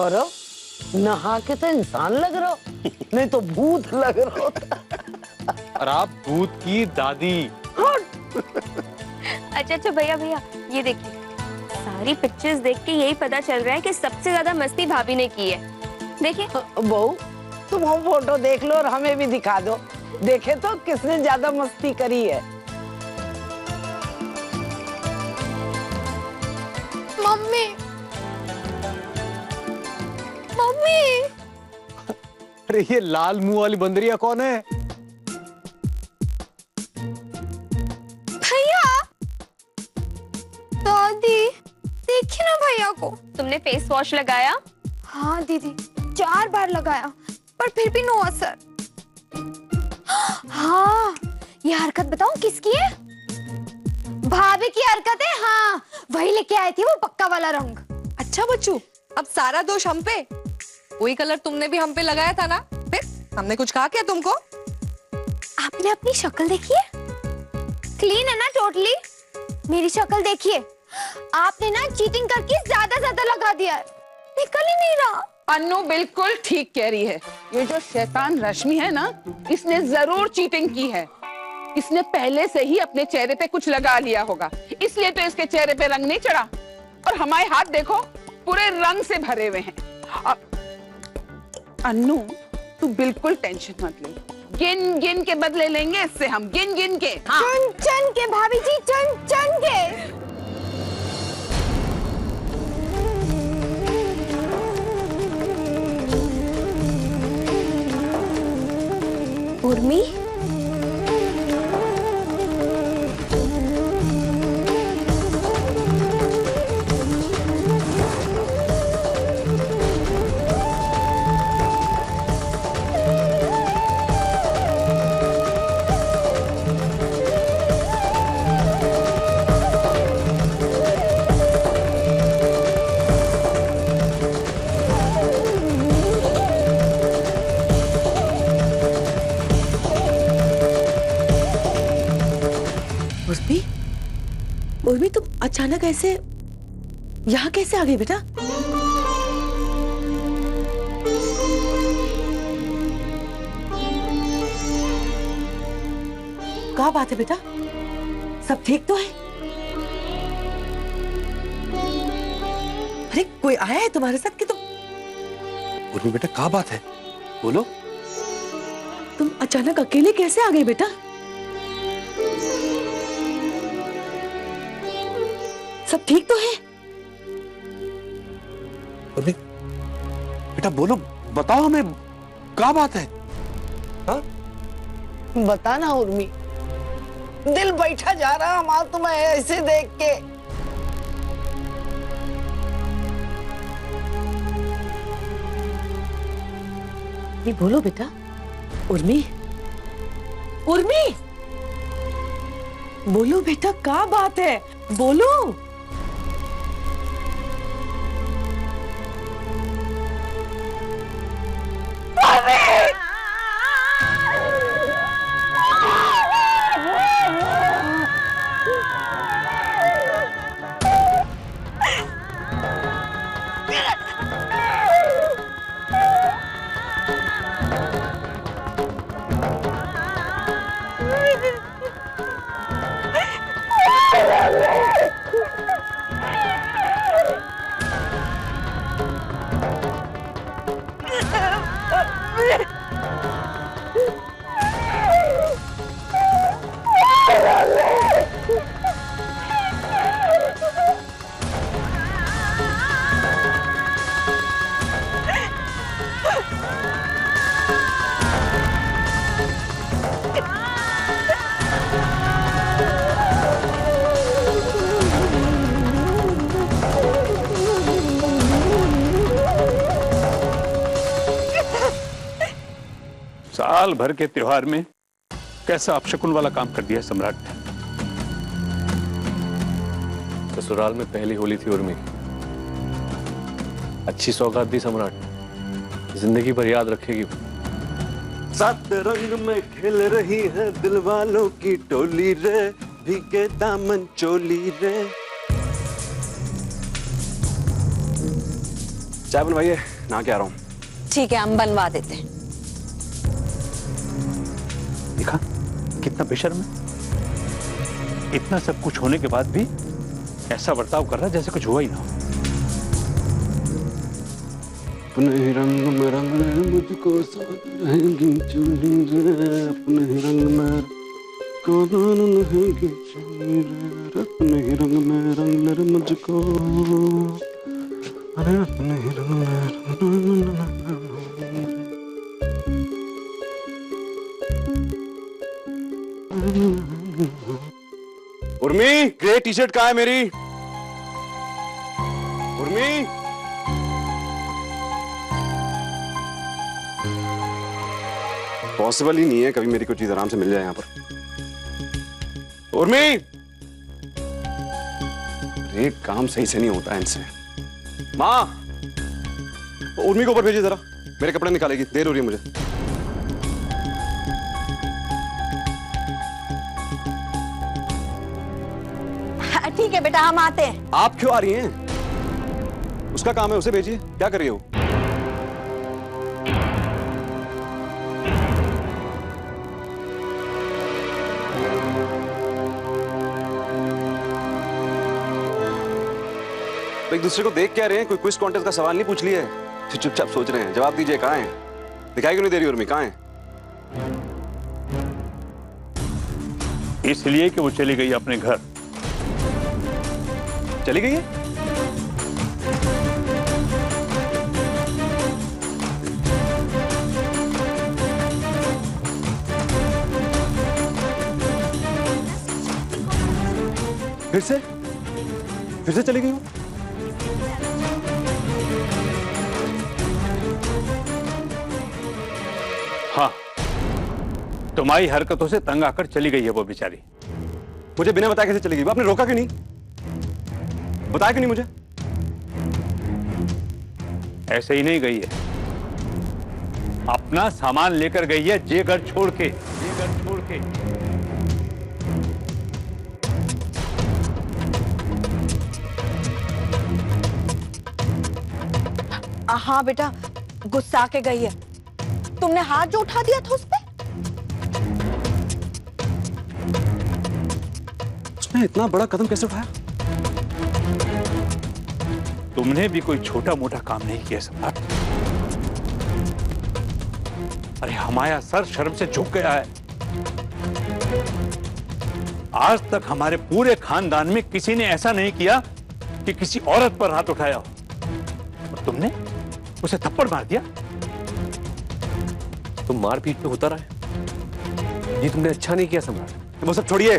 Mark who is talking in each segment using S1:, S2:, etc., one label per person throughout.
S1: गौरव, नहा के तो इंसान लग रहा हो, नहीं तो भूत लग रहा होता।
S2: और आप भूत की दादी।
S3: अच्छा भैया भैया, ये देखिए, सारी पिक्चर्स देख के यही पता चल रहा है कि सबसे ज्यादा मस्ती भाभी ने की है। देखिए
S1: बहू, तुम वो फोटो देख लो और हमें भी दिखा दो, देखे तो किसने ज्यादा मस्ती करी है।
S3: Mummy, mummy.
S2: अरे ये लाल मुंह वाली बंदरिया कौन है?
S3: भैया, दादी, देखिए ना भैया को। तुमने फेस वॉश लगाया?
S4: हाँ दीदी, 4 बार लगाया पर फिर भी नो असर। हाँ, ये हरकत बताऊं किसकी है? भाभी की हरकत है। हाँ, वही लेके आई थी वो पक्का वाला रंग।
S5: अच्छा बच्चू, अब सारा दोष हम पे? वही कलर तुमने भी हम पे लगाया था ना? फिर हमने कुछ कहा क्या तुमको?
S4: आपने अपनी शक्ल देखी है? क्लीन है ना टोटली? मेरी शक्ल देखिए, आपने ना चीटिंग करके ज्यादा लगा दिया है, निकल ही नहीं रहा।
S6: अन्नू बिल्कुल ठीक कह रही है। ये जो शैतान रश्मि है ना, इसने जरूर चीटिंग की है। इसने पहले से ही अपने चेहरे पे कुछ लगा लिया होगा, इसलिए तो इसके चेहरे पे रंग नहीं चढ़ा। और हमारे हाथ देखो, पूरे रंग से भरे हुए हैं। अन्नू, तू बिल्कुल टेंशन मत ले, गिन गिन के बदले लेंगे इससे हम, गिन गिन के। हाँ।
S4: चुन चुन के भाभी जी, चुन चुन के।
S3: उर्मी,
S5: उर्मी, तुम अचानक ऐसे यहाँ कैसे आ गई बेटा? क्या बात है बेटा, सब ठीक तो है? अरे कोई आया है तुम्हारे साथ कि तुम?
S2: उर्मी बेटा, क्या बात है, बोलो।
S5: तुम अचानक अकेले कैसे आ गए बेटा? सब ठीक तो है?
S2: उर्मी बेटा बोलो, बताओ हमें, क्या बात है? हाँ?
S1: बता ना उर्मी, दिल बैठा जा रहा हमारा तुम्हें ऐसे देख के।
S5: ये बोलो बेटा। उर्मी, उर्मी, बोलो बेटा, क्या बात है, बोलो।
S7: साल भर के त्योहार में कैसा अपशकुन वाला काम कर दिया सम्राट ने।
S8: ससुराल में पहली होली थी उर्मी, अच्छी सौगात दी सम्राट, जिंदगी भर याद रखेगी।
S9: सात रंग में खेल रही है दिल वालों की टोली रे, भीगे दामन चोली रे। चाय बनवाइए। ना क्या रहा हूँ।
S1: ठीक है, हम बनवा देते हैं।
S7: देखा कितना बेशर्म है, इतना सब कुछ होने के बाद भी ऐसा बर्ताव कर रहा है जैसे कुछ हुआ ही ना हो।
S9: अपने ही रंग में रंग मुझको साथ रहेंगी चुनी रे, अपने ही रंग में कानून रहेंगी चुनी रे, अपने ही रंग में रंग ले मुझको, अरे अपने ही रंग में उर्मी, ग्रे टी शर्ट कहाँ है मेरी? उर्मी, पॉसिबल ही नहीं है कभी मेरी कोई चीज आराम से मिल जाए यहाँ पर। उर्मी, एक काम सही से नहीं होता है इनसे। माँ, उर्मी को ऊपर भेजिए जरा, मेरे कपड़े निकालेगी, देर हो रही है मुझे।
S1: ठीक है बेटा, हम आते हैं।
S9: आप क्यों आ रही हैं? उसका काम है, उसे भेजिए। क्या कर रही हो? एक दूसरे को देख क्या रहे हैं? कोई क्विज कॉन्टेस्ट का सवाल नहीं पूछ लिया है, चुपचाप सोच रहे हैं। जवाब दीजिए, कहाँ है? दिखाई क्यों नहीं दे रही उर्मी? कहाँ है?
S7: इसलिए कि वो चली गई अपने घर।
S9: चली गई है? फिर से चली गई हो?
S7: हाँ, तुम्हारी हरकतों से तंग आकर चली गई है वो बेचारी।
S9: मुझे बिना बताए कैसे चली गई? आपने रोका क्यों नहीं? बताया क्यों नहीं मुझे?
S7: ऐसे ही नहीं गई है, अपना सामान लेकर गई है, ये घर छोड़ के, ये घर छोड़ के।
S1: हाँ बेटा, गुस्सा के गई है। तुमने हाथ जो उठा दिया था उस पे?
S9: उसने इतना बड़ा कदम कैसे उठाया?
S7: तुमने भी कोई छोटा मोटा काम नहीं किया सम्राट। अरे हमारा सर शर्म से झुक गया है। आज तक हमारे पूरे खानदान में किसी ने ऐसा नहीं किया कि किसी औरत पर हाथ उठाया हो, और तुमने उसे थप्पड़ मार दिया।
S8: तुम मारपीट पे होता रहा है, ये तुमने अच्छा नहीं किया सम्राट।
S9: वो सब छोड़िए।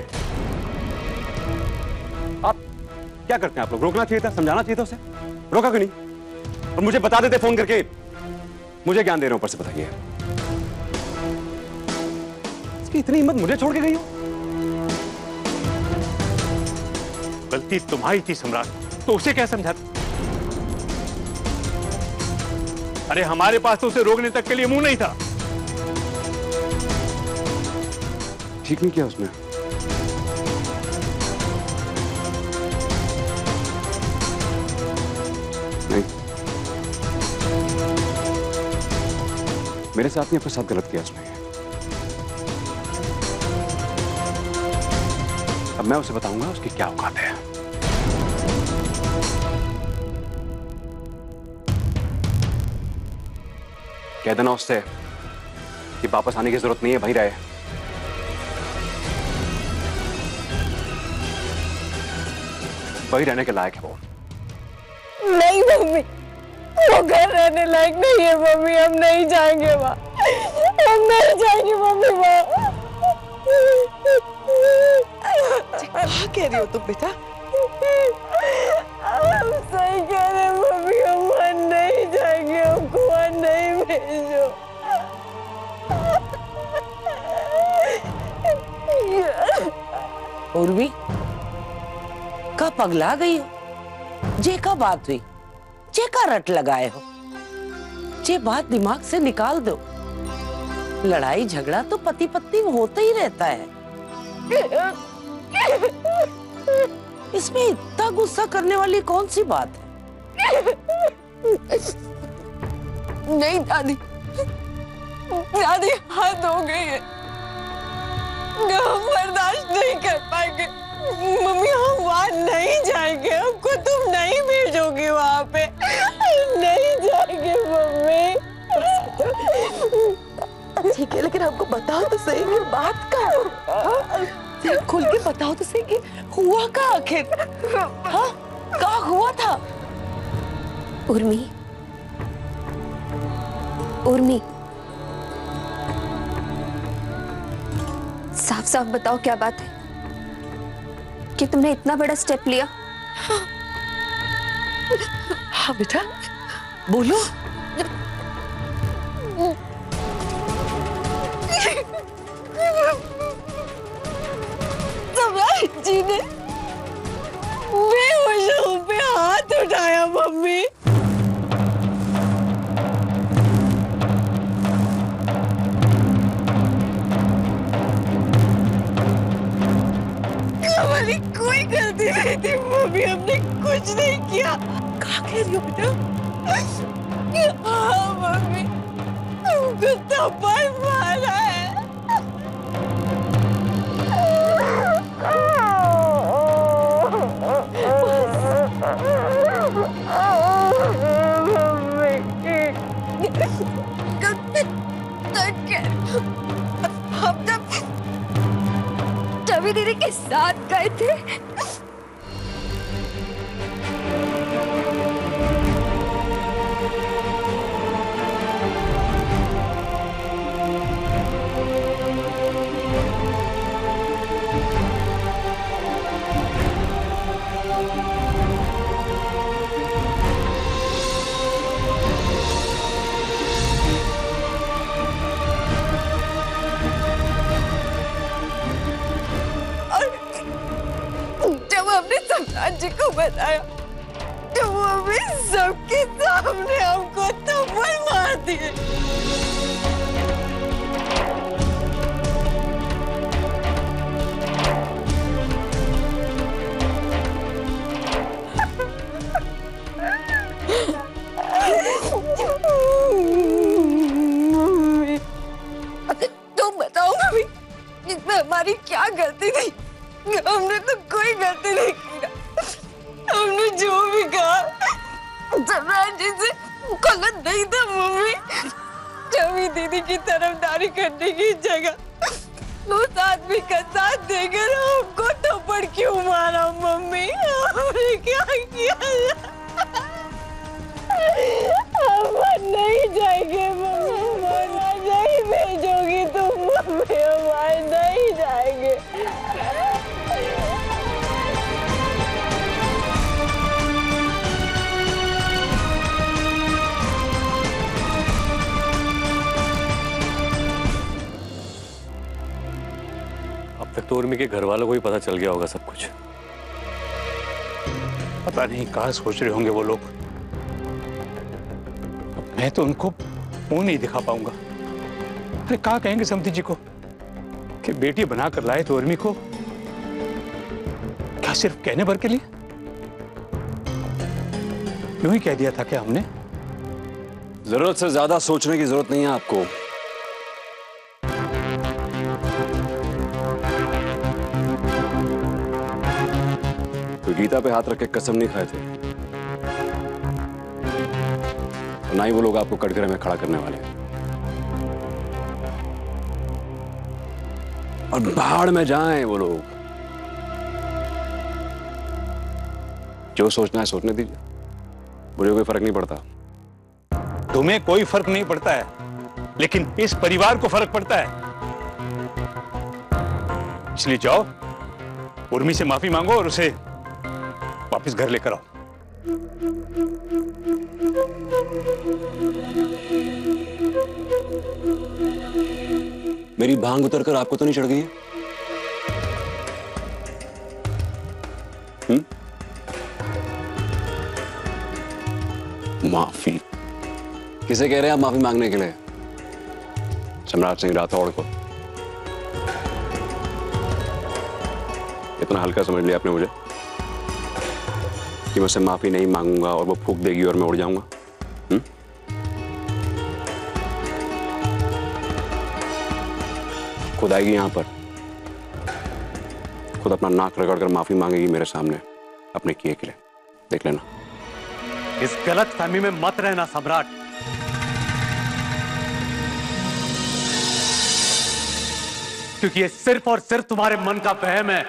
S9: आप क्या करते हैं? आप लोग रोकना चाहिए था, समझाना चाहिए था उसे। रोका क्यों नहीं? और मुझे बता देते फोन करके। मुझे ज्ञान दे रहे हो ऊपर से, बताइए। इसकी इतनी हिम्मत, मुझे छोड़ के गई हो?
S7: गलती तुम्हारी थी सम्राट, तो उसे क्या समझाते? अरे हमारे पास तो उसे रोकने तक के लिए मुंह नहीं था।
S9: ठीक नहीं किया उसने। नहीं, मेरे साथ नहीं, अपने साथ गलत किया उसने। अब मैं उसे बताऊंगा उसकी क्या औकात है। कह देना उससे कि वापस आने की जरूरत नहीं है, वहीं रहे। वही रहने के लायक है वो।
S1: नहीं मम्मी, वो घर रहने लायक नहीं है मम्मी। हम नहीं जाएंगे वहाँ, हम नहीं जाएंगे मम्मी वहाँ।
S5: क्या कह रही हो तुम बेटा?
S1: हम सही कह रहे हैं मम्मी, हम वहाँ नहीं जाएंगे, हमको वहाँ नहीं भेजो। उर्मी, का पगला गई हो? जे का बात हुई, जे का रट लगाए हो, जे बात दिमाग से निकाल दो। लड़ाई झगड़ा तो पति पत्नी में होता ही रहता है। इसमें इतना गुस्सा करने वाली कौन सी बात है?
S5: नहीं दादी, दादी हद हो गई है, हम बर्दाश्त नहीं कर पाएंगे। मम्मी हम वहाँ नहीं जाएंगे, हमको तुम नहीं भेजोगी वहाँ पे, नहीं जाएंगे मम्मी।
S1: ठीक है, लेकिन हमको बताओ तो सही कि बात का खुल के बताओ तो सही कि हुआ का आखिर, हाँ क्या हुआ था?
S3: उर्मी, उर्मी, साफ साफ बताओ क्या बात है कि तुमने इतना बड़ा स्टेप लिया?
S1: हाँ बेटा बोलो।
S5: सम्राट जी ने बेहोशों पे हाथ उठाया मम्मी। हमारी कोई गलती नहीं थी मम्मी, हमने कुछ नहीं किया।
S1: क्या कह रही हो बेटा?
S5: हाँ मम्मी, हमको थप्पड़ मारा है। हम जब छवि दीदी के साथ गए थे, हमने सम्राट जी को बताया तो वो भी सबके सामने हमको थप्पड़ मार दिए। तुम बताओ मम्मी, इसमें हमारी क्या गलती थी? हमने तो कोई गलती नहीं की ना। हमने जो भी कहा सम्राट जी से गलत नहीं था मम्मी। छवि दीदी की तरफदारी करने की जगह उस आदमी का साथ देकर हमको थप्पड़ क्यों मारा मम्मी? हमने क्या किया? हम नहीं जाएंगे मम्मी, नहीं भेजोगी तुम मम्मी, हमारे नहीं जाएंगे।
S8: अब तक तो उर्मी के घर वालों को ही पता चल गया होगा सब कुछ।
S7: पता नहीं कहाँ सोच रहे होंगे वो लोग। अब मैं तो उनको मुंह नहीं दिखा पाऊंगा। अरे कहाँ कहेंगे समधी जी को कि बेटी बनाकर लाए तो उर्मी को, क्या सिर्फ कहने भर के लिए? यूं ही कह दिया था क्या हमने?
S9: जरूरत से ज्यादा सोचने की जरूरत नहीं है आपको। तो गीता पे हाथ रख के कसम नहीं खाए थे, और ना ही वो लोग आपको कटघरे में खड़ा करने वाले। और भाड़ में जाएं वो लोग, जो सोचना है सोचने दीजिए, मुझे कोई फर्क नहीं पड़ता।
S7: तुम्हें कोई फर्क नहीं पड़ता है, लेकिन इस परिवार को फर्क पड़ता है। इसलिए जाओ, उर्मी से माफी मांगो और उसे वापस घर लेकर आओ।
S9: मेरी भांग उतरकर आपको तो नहीं चढ़ गई है? माफी किसे कह रहे हैं आप माफी मांगने के लिए? सम्राट सिंह राठौड़ को। इतना हल्का समझ लिया आपने मुझे कि मैं उससे माफी नहीं मांगूंगा और वो फूंक देगी और मैं उड़ जाऊंगा? खुद आएगी यहाँ पर, खुद अपना नाक रगड़ कर माफी मांगेगी मेरे सामने अपने किए के लिए, देख लेना।
S7: इस गलत फहमी में मत रहना सम्राट। क्योंकि ये सिर्फ और सिर्फ तुम्हारे मन का वहम है।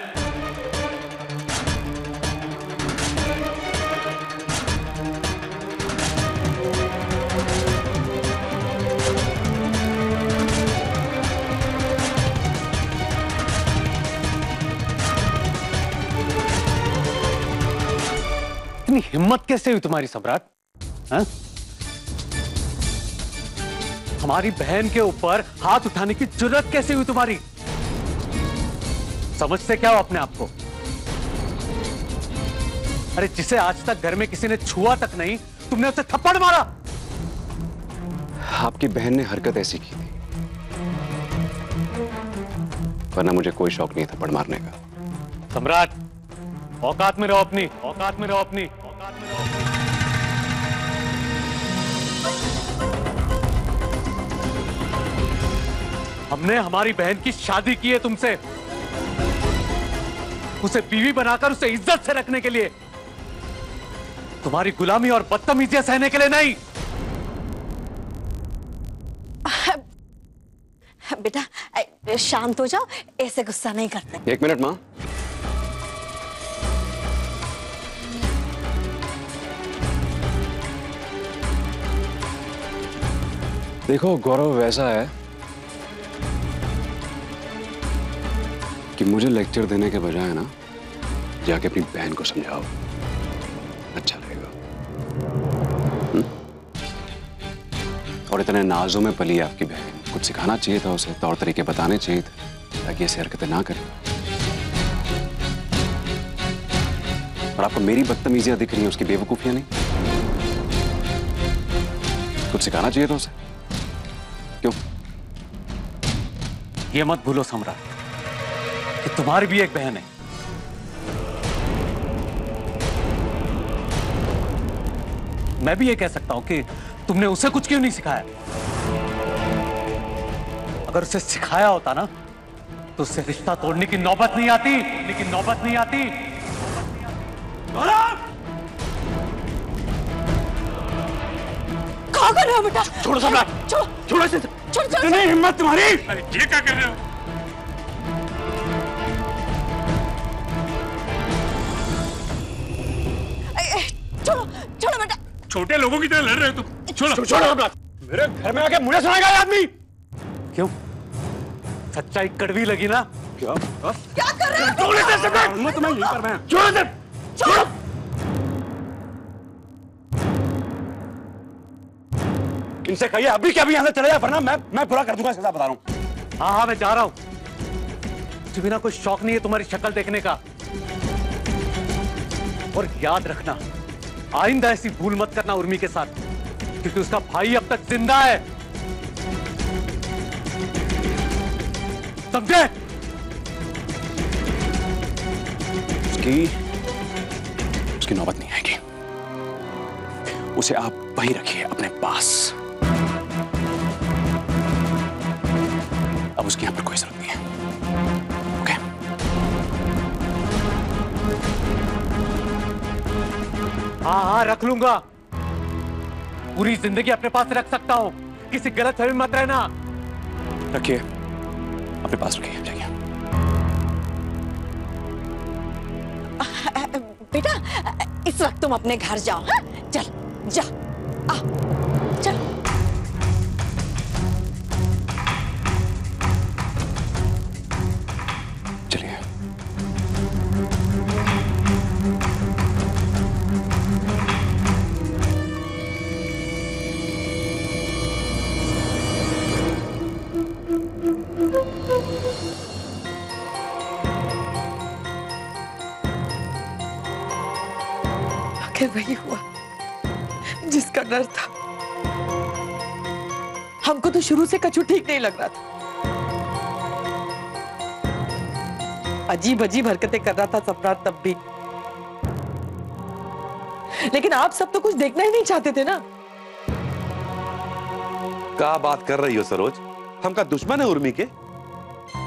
S7: इतनी हिम्मत कैसे हुई तुम्हारी सम्राट? हाँ? हमारी बहन के ऊपर हाथ उठाने की जुर्रत कैसे हुई तुम्हारी? समझते क्या हो अपने आप को? अरे जिसे आज तक घर में किसी ने छुआ तक नहीं, तुमने उसे थप्पड़ मारा।
S9: आपकी बहन ने हरकत ऐसी की थी, वरना मुझे कोई शौक नहीं थप्पड़ मारने का।
S7: सम्राट, औकात में रहो अपनी, औकात में रहो अपनी, औकात में रहो अपनी। हमने हमारी बहन की शादी की है तुमसे, उसे बीवी बनाकर उसे इज्जत से रखने के लिए, तुम्हारी गुलामी और बदतमीजियां सहने के लिए नहीं।
S5: बेटा शांत हो जाओ, ऐसे गुस्सा नहीं करते।
S9: एक मिनट मां। देखो गौरव वैसा है कि मुझे लेक्चर देने के बजाय ना जाके अपनी बहन को समझाओ, अच्छा रहेगा। और इतने नाजों में पली आपकी बहन, कुछ सिखाना चाहिए था उसे, तौर तरीके बताने चाहिए थे ताकि ऐसी हरकतें ना करे। और आपको मेरी बदतमीजियां दिख रही हैं, उसकी बेवकूफियां नहीं। कुछ सिखाना चाहिए था उसे, क्यों?
S7: ये मत भूलो सम्राट कि तुम्हारी भी एक बहन है। मैं भी ये कह सकता हूं कि तुमने उसे कुछ क्यों नहीं सिखाया। अगर उसे सिखाया होता ना तो उससे रिश्ता तोड़ने की नौबत नहीं आती, लेकिन नौबत नहीं आती।
S5: कहाँ कर रहे हो बेटा?
S2: छोड़ो सम्राट,
S5: छोड़ो
S2: छोड़ो इसे।
S5: छोड़ो छोड़ो।
S2: इतनी हिम्मत तुम्हारी?
S7: अरे ये क्या कर रहे हो?
S5: छोड़ो छोड़ो बेटा।
S7: छोटे लोगों की तरह लड़ रहे हो तुम। छोड़ो
S2: छोड़ो सम्राट, मेरे घर में आके मुझे सुनाएगा ये आदमी?
S7: क्यों? सच्चाई कड़वी लगी ना?
S2: क्या
S5: क्या कर रहे हो?
S2: छोड़ो इसे सम्राट, मैं तुम्हें यहीं पर मैं। छोड़ो इसे, छोड़ो। इनसे कहिए अभी क्या, अभी यहां से चले जाए, वरना मैं पूरा कर दूंगा, सजा बता रहा हूं।
S7: हाँ मैं जा रहा हूं। मुझे बिना कोई शौक नहीं है तुम्हारी शक्ल देखने का। और याद रखना, आइंदा ऐसी भूल मत करना उर्मी के साथ, क्योंकि उसका भाई अब तक जिंदा है, समझे?
S9: उसकी नौबत नहीं आएगी। उसे आप वहीं रखिए अपने पास। अब उसकी यहां पर कोई जरूरत नहीं है। ओके?
S7: हाँ रख लूंगा, पूरी जिंदगी अपने पास रख सकता हूं, किसी गलत फहमी मत रहना।
S9: रखिए, अपने पास रखिए, जाइए।
S5: बेटा इस वक्त तुम अपने घर जाओ। हाँ? चल जा, आ चल।
S9: चलिए।
S5: आखिर वही हुआ जिसका डर था। हमको तो शुरू से कछु ठीक नहीं लग रहा था। अजीब अजीब हरकतें कर रहा था सम्राट तब भी, लेकिन आप सब तो कुछ देखना ही नहीं चाहते थे ना।
S2: क्या बात कर रही हो सरोज? हम का दुश्मन है उर्मी के?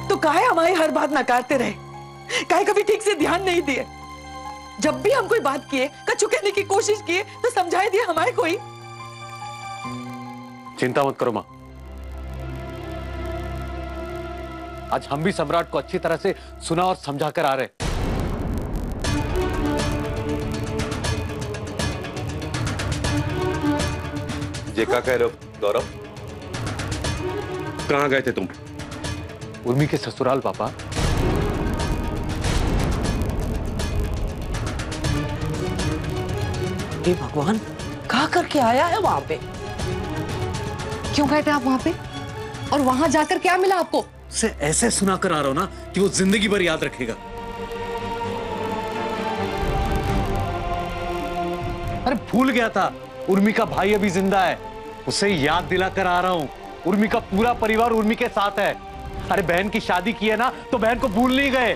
S5: तो काहे हमारी हर बात नकारते रहे? काहे कभी ठीक से ध्यान नहीं दिए? जब भी हम कोई बात किए, कछु कहने की कोशिश किए, तो समझाए दिए हमारे कोई?
S8: चिंता मत करो मां, आज हम भी सम्राट को अच्छी तरह से सुना और समझा कर आ रहे।
S2: ये क्या कह रहे हो गौरव? कहां गए थे तुम?
S8: उर्मी के ससुराल पापा।
S1: हे भगवान, कहा करके आया है वहां पे?
S10: क्यों गए थे आप वहां पे? और वहां जाकर क्या मिला आपको?
S7: उसे ऐसे सुना कर आ रहा हूं ना कि वो जिंदगी भर याद रखेगा।
S8: अरे भूल गया था, उर्मी का भाई अभी जिंदा है, उसे याद दिला कर आ रहा हूं। उर्मी का पूरा परिवार उर्मी के साथ है। अरे बहन की शादी की है ना, तो बहन को भूल नहीं गए।